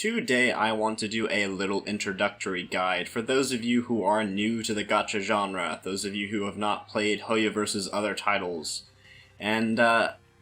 Today I want to do a little introductory guide for those of you who are new to the gacha genre, those of you who have not played Hoyoverse's other titles. And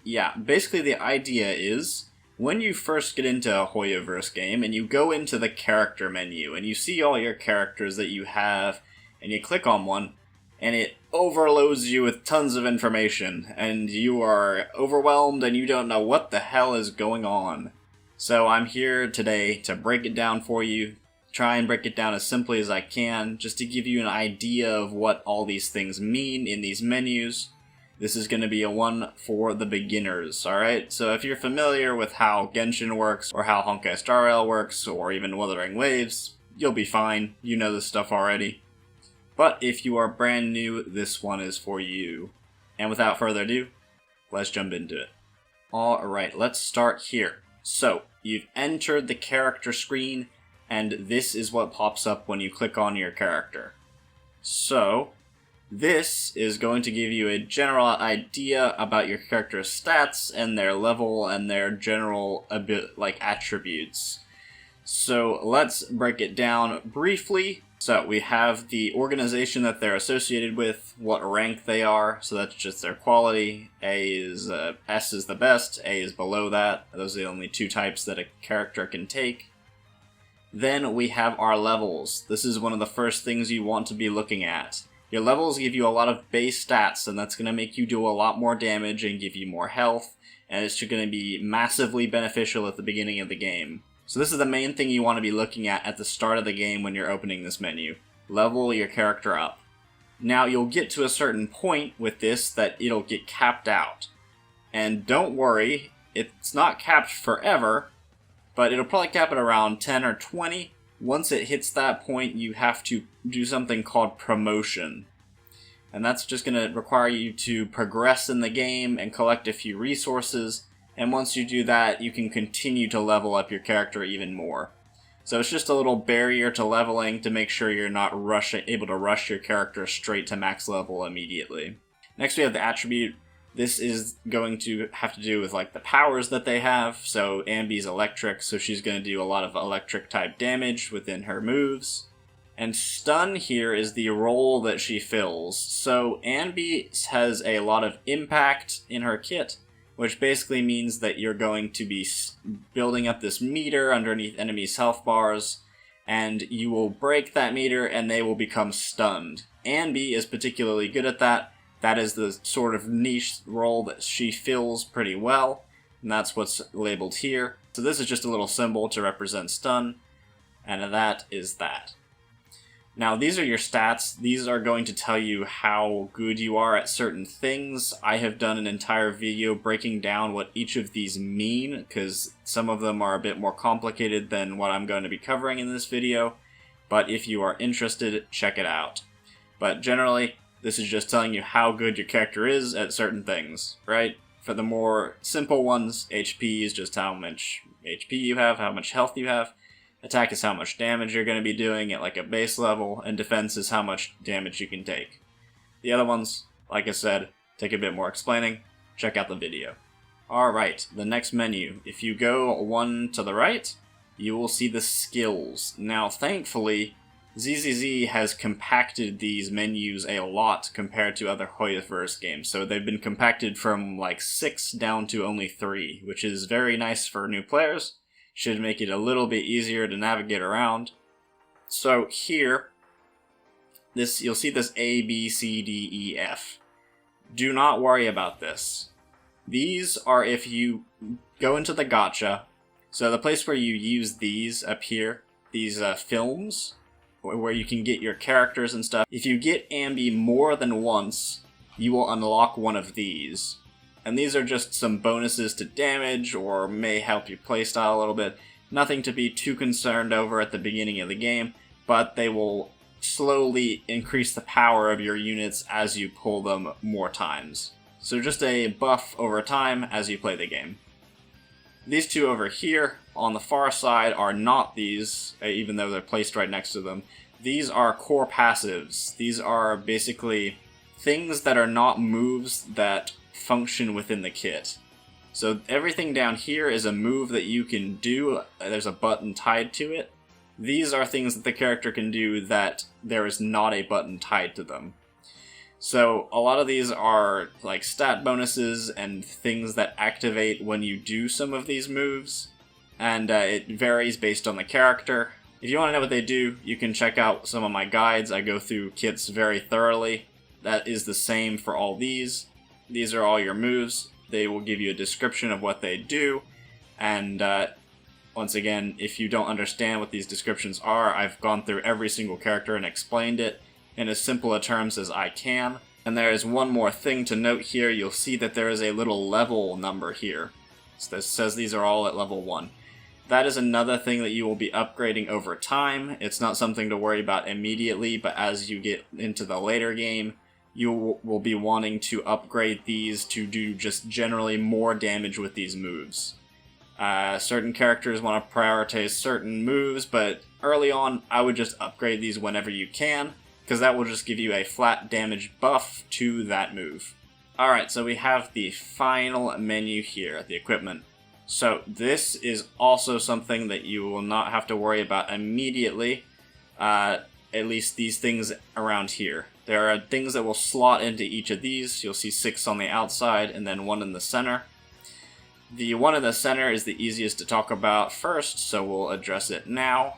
yeah, basically the idea is, when you first get into a Hoyoverse game and you go into the character menu and you see all your characters that you have and you click on one and it overloads you with tons of information and you are overwhelmed and you don't know what the hell is going on. So I'm here today to break it down for you, try and break it down as simply as I can, just to give you an idea of what all these things mean in these menus. This is going to be a one for the beginners, alright? So if you're familiar with how Genshin works, or how Honkai Star Rail works, or even Wuthering Waves, you'll be fine, you know this stuff already. But if you are brand new, this one is for you. And without further ado, let's jump into it. Alright, let's start here. So, you've entered the character screen, and this is what pops up when you click on your character. So, this is going to give you a general idea about your character's stats and their level and their general attributes. So, let's break it down briefly. So, we have the organization that they're associated with, what rank they are, so that's just their quality. S is the best, A is below that. Those are the only two types that a character can take. Then we have our levels. This is one of the first things you want to be looking at. Your levels give you a lot of base stats, and that's going to make you do a lot more damage and give you more health, and it's going to be massively beneficial at the beginning of the game. So this is the main thing you want to be looking at the start of the game when you're opening this menu. Level your character up. Now you'll get to a certain point with this that it'll get capped out. And don't worry, it's not capped forever, but it'll probably cap it around 10 or 20. Once it hits that point, you have to do something called promotion. And that's just going to require you to progress in the game and collect a few resources. And once you do that, you can continue to level up your character even more. So it's just a little barrier to leveling to make sure you're not able to rush your character straight to max level immediately. Next we have the attribute. This is going to have to do with the powers that they have. So Ambi's electric, so she's going to do a lot of electric type damage within her moves. And stun here is the role that she fills. So Ambi has a lot of impact in her kit, which basically means that you're going to be building up this meter underneath enemies' health bars, and you will break that meter and they will become stunned. Anbi is particularly good at that. That is the sort of niche role that she fills pretty well, and that's what's labeled here. So this is just a little symbol to represent stun, and that is that. Now these are your stats. These are going to tell you how good you are at certain things. I have done an entire video breaking down what each of these mean, because some of them are a bit more complicated than what I'm going to be covering in this video. But if you are interested, check it out. But generally, this is just telling you how good your character is at certain things, right? For the more simple ones, HP is just how much HP you have, how much health you have. Attack is how much damage you're going to be doing at a base level, and defense is how much damage you can take. The other ones, like I said, take a bit more explaining. Check out the video. Alright, the next menu. If you go one to the right, you will see the skills. Now, thankfully, ZZZ has compacted these menus a lot compared to other Hoyoverse games. So they've been compacted from 6 down to only 3, which is very nice for new players. Should make it a little bit easier to navigate around. So here, you'll see this A, B, C, D, E, F. Do not worry about this. These are if you go into the gacha. So the place where you use these up here, these films, where you can get your characters and stuff. If you get Ambi more than once, you will unlock one of these. And these are just some bonuses to damage, or may help your playstyle a little bit. Nothing to be too concerned over at the beginning of the game, but they will slowly increase the power of your units as you pull them more times. So just a buff over time as you play the game. These two over here, on the far side, are not these, even though they're placed right next to them. These are core passives. These are basically things that are not moves that function within the kit. So everything down here is a move that you can do. There's a button tied to it. These are things that the character can do that there is not a button tied to them. So a lot of these are like stat bonuses and things that activate when you do some of these moves, and it varies based on the character. If you want to know what they do, you can check out some of my guides. I go through kits very thoroughly. That is the same for all these. These are all your moves. They will give you a description of what they do, and once again, if you don't understand what these descriptions are, I've gone through every single character and explained it in as simple a terms as I can. And there is one more thing to note here. You'll see that there is a little level number here. So this says these are all at level 1. That is another thing that you will be upgrading over time. It's not something to worry about immediately, but as you get into the later game, you will be wanting to upgrade these to do just generally more damage with these moves. Certain characters want to prioritize certain moves, but early on, I would just upgrade these whenever you can, because that will just give you a flat damage buff to that move. Alright, so we have the final menu here, the equipment. So this is also something that you will not have to worry about immediately, at least these things around here. There are things that will slot into each of these. You'll see 6 on the outside and then 1 in the center. The one in the center is the easiest to talk about first, so we'll address it now.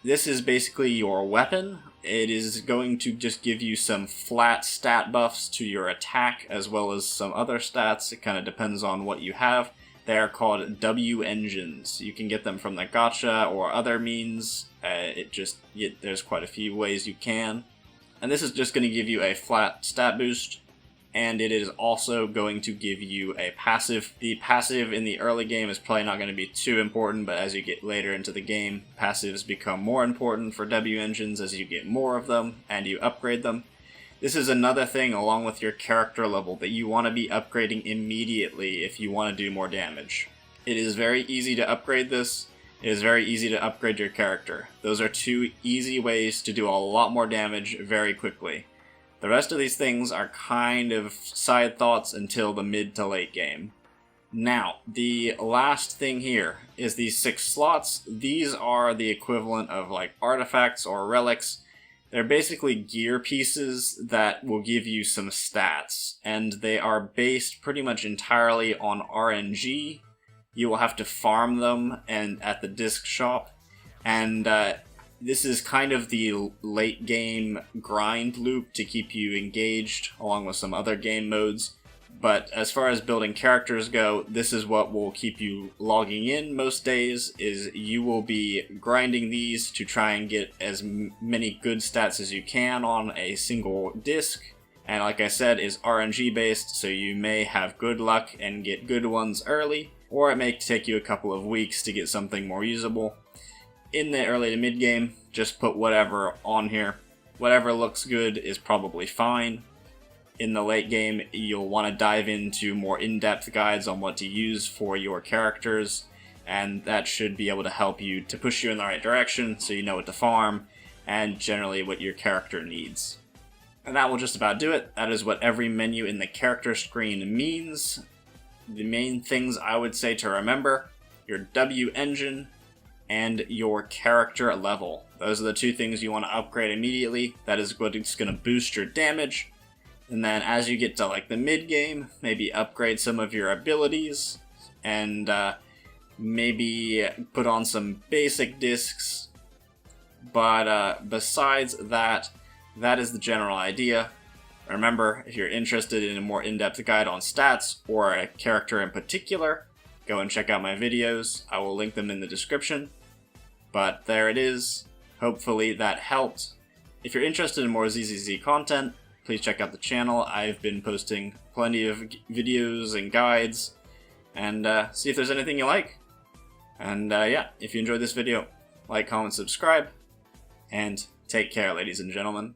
This is basically your weapon. It is going to just give you some flat stat buffs to your attack, as well as some other stats. It kind of depends on what you have. They are called W engines. You can get them from the Gacha or other means. There's quite a few ways you can. And this is just going to give you a flat stat boost. And it is also going to give you a passive. The passive in the early game is probably not going to be too important, but as you get later into the game, passives become more important for W engines as you get more of them and you upgrade them. This is another thing along with your character level that you want to be upgrading immediately if you want to do more damage. It is very easy to upgrade this. It is very easy to upgrade your character. Those are 2 easy ways to do a lot more damage very quickly. The rest of these things are kind of side thoughts until the mid to late game. Now, the last thing here is these 6 slots. These are the equivalent of like artifacts or relics. They're basically gear pieces that will give you some stats, and they are based pretty much entirely on RNG. You will have to farm them at the disc shop, and this is kind of the late game grind loop to keep you engaged, along with some other game modes. But as far as building characters go, this is what will keep you logging in most days, is you will be grinding these to try and get as many good stats as you can on a single disc. And like I said, is RNG based, so you may have good luck and get good ones early, or it may take you a couple of weeks to get something more usable. In the early to mid game, just put whatever on here. Whatever looks good is probably fine. In the late game, you'll want to dive into more in-depth guides on what to use for your characters, and that should be able to help you to push you in the right direction so you know what to farm, and generally what your character needs. And that will just about do it. That is what every menu in the character screen means. The main things I would say to remember: your W engine and your character level. Those are the 2 things you want to upgrade immediately. That is what is going to boost your damage. And then as you get to like the mid game, maybe upgrade some of your abilities and maybe put on some basic discs. But besides that, that is the general idea. Remember, if you're interested in a more in-depth guide on stats or a character in particular, go and check out my videos. I will link them in the description. But there it is. Hopefully that helped. If you're interested in more ZZZ content, please check out the channel. I've been posting plenty of videos and guides, and see if there's anything you like. And yeah, if you enjoyed this video, like, comment, subscribe, and take care, ladies and gentlemen.